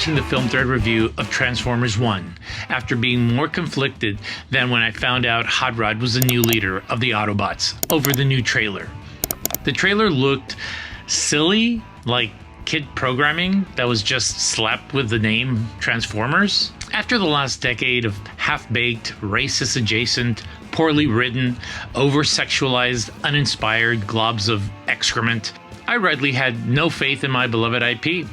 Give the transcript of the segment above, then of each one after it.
watching the Film Thread review of Transformers 1 after being more conflicted than when I found out Hot Rod was the new leader of the Autobots over the new trailer. The trailer looked silly, like kid programming that was just slapped with the name Transformers. After the last decade of half-baked, racist-adjacent, poorly written, over-sexualized, uninspired globs of excrement, I rightly had no faith in my beloved IP.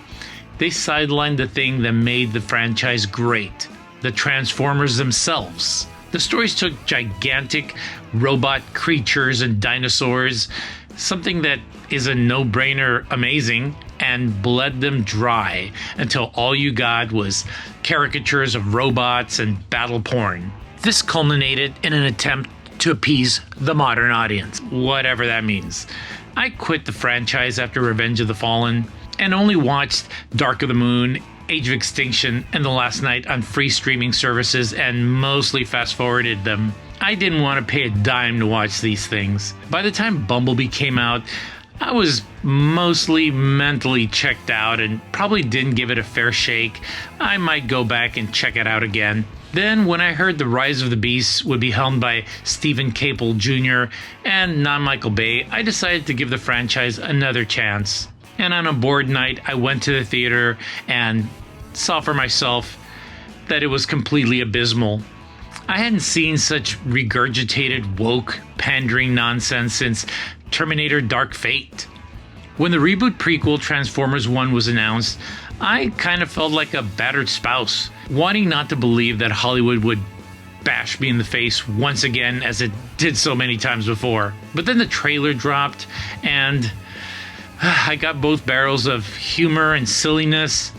They sidelined the thing that made the franchise great, the Transformers themselves. The stories took gigantic robot creatures and dinosaurs, something that is a no-brainer amazing, and bled them dry until all you got was caricatures of robots and battle porn. This culminated in an attempt to appease the modern audience, whatever that means. I quit the franchise after Revenge of the Fallen and only watched Dark of the Moon, Age of Extinction, and The Last Night on free streaming services and mostly fast-forwarded them. I didn't want to pay a dime to watch these things. By the time Bumblebee came out, I was mostly mentally checked out and probably didn't give it a fair shake. I might go back and check it out again. Then, when I heard The Rise of the Beasts would be helmed by Stephen Caple Jr. and not Michael Bay, I decided to give the franchise another chance. And on a bored night, I went to the theater and saw for myself that it was completely abysmal. I hadn't seen such regurgitated, woke, pandering nonsense since Terminator Dark Fate. When the reboot prequel Transformers 1 was announced, I kind of felt like a battered spouse, wanting not to believe that Hollywood would bash me in the face once again as it did so many times before. But then the trailer dropped and I got both barrels of humor and silliness.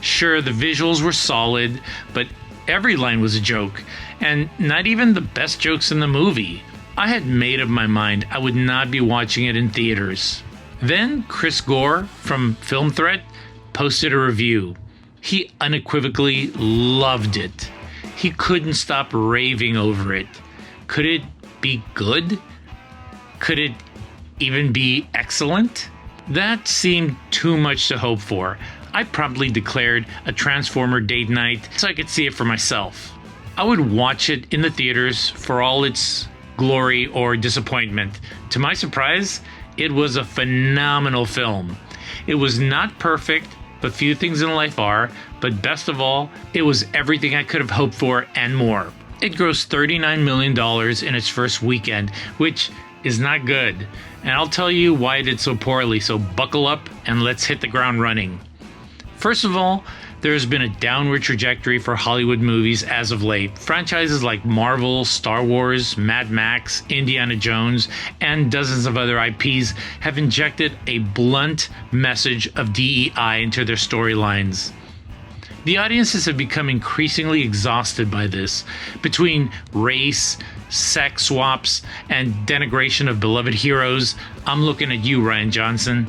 Sure, the visuals were solid, but every line was a joke, and not even the best jokes in the movie. I had made up my mind I would not be watching it in theaters. Then Chris Gore from Film Threat posted a review. He unequivocally loved it. He couldn't stop raving over it. Could it be good? Could it even be excellent? That seemed too much to hope for. I promptly declared a Transformer date night so I could see it for myself. I would watch it in the theaters for all its glory or disappointment. To my surprise, it was a phenomenal film. It was not perfect, but few things in life are, but best of all, it was everything I could have hoped for and more. It grossed $39 million in its first weekend, which is not good. And I'll tell you why it did so poorly, so buckle up and let's hit the ground running. First of all, there has been a downward trajectory for Hollywood movies as of late. Franchises like Marvel, Star Wars, Mad Max, Indiana Jones, and dozens of other IPs have injected a blunt message of DEI into their storylines. The audiences have become increasingly exhausted by this. Between race, sex swaps, and denigration of beloved heroes, I'm looking at you, Rian Johnson.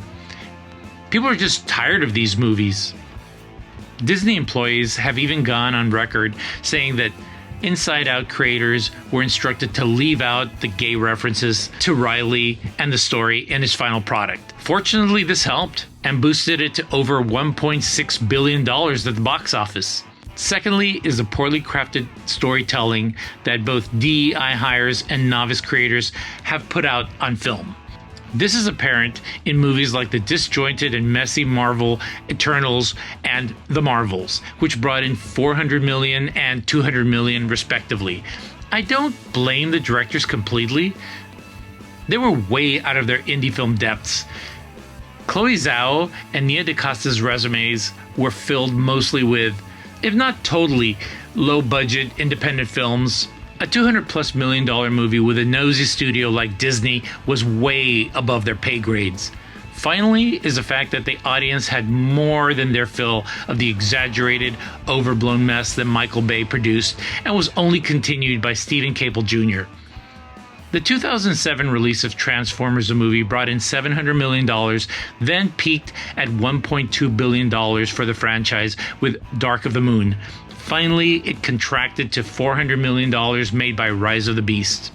People are just tired of these movies. Disney employees have even gone on record saying that Inside Out creators were instructed to leave out the gay references to Riley and the story in his final product. Fortunately, this helped and boosted it to over $1.6 billion at the box office. Secondly is the poorly crafted storytelling that both DEI hires and novice creators have put out on film. This is apparent in movies like the disjointed and messy Marvel Eternals and The Marvels, which brought in $400 million and $200 million respectively. I don't blame the directors completely. They were way out of their indie film depths. Chloe Zhao and Nia DaCosta's resumes were filled mostly with, if not totally, low-budget independent films. A $200+ million movie with a nosy studio like Disney was way above their pay grades. Finally is the fact that the audience had more than their fill of the exaggerated, overblown mess that Michael Bay produced and was only continued by Stephen Caple Jr. The 2007 release of Transformers the movie brought in $700 million, then peaked at $1.2 billion for the franchise with Dark of the Moon. Finally, it contracted to $400 million made by Rise of the Beast.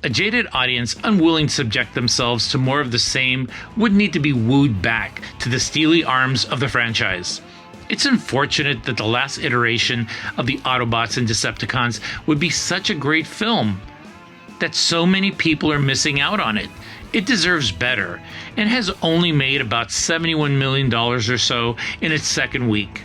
A jaded audience unwilling to subject themselves to more of the same would need to be wooed back to the steely arms of the franchise. It's unfortunate that the last iteration of the Autobots and Decepticons would be such a great film that so many people are missing out on it. It deserves better and has only made about $71 million or so in its second week.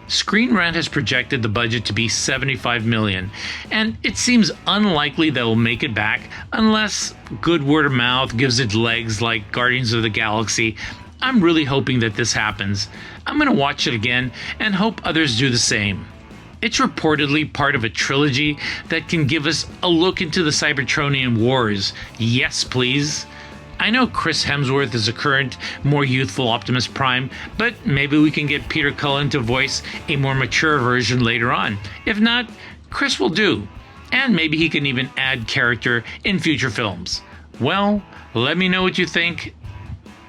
Screen Rant has projected the budget to be $75 million, and it seems unlikely that it will make it back unless good word of mouth gives it legs like Guardians of the Galaxy. I'm really hoping that this happens. I'm going to watch it again and hope others do the same. It's reportedly part of a trilogy that can give us a look into the Cybertronian wars. Yes, please. I know Chris Hemsworth is a current, more youthful Optimus Prime, but maybe we can get Peter Cullen to voice a more mature version later on. If not, Chris will do. And maybe he can even add character in future films. Well, let me know what you think.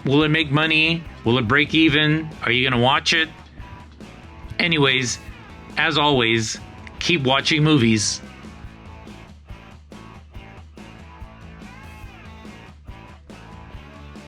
Will it make money? Will it break even? Are you going to watch it? Anyways, as always, keep watching movies.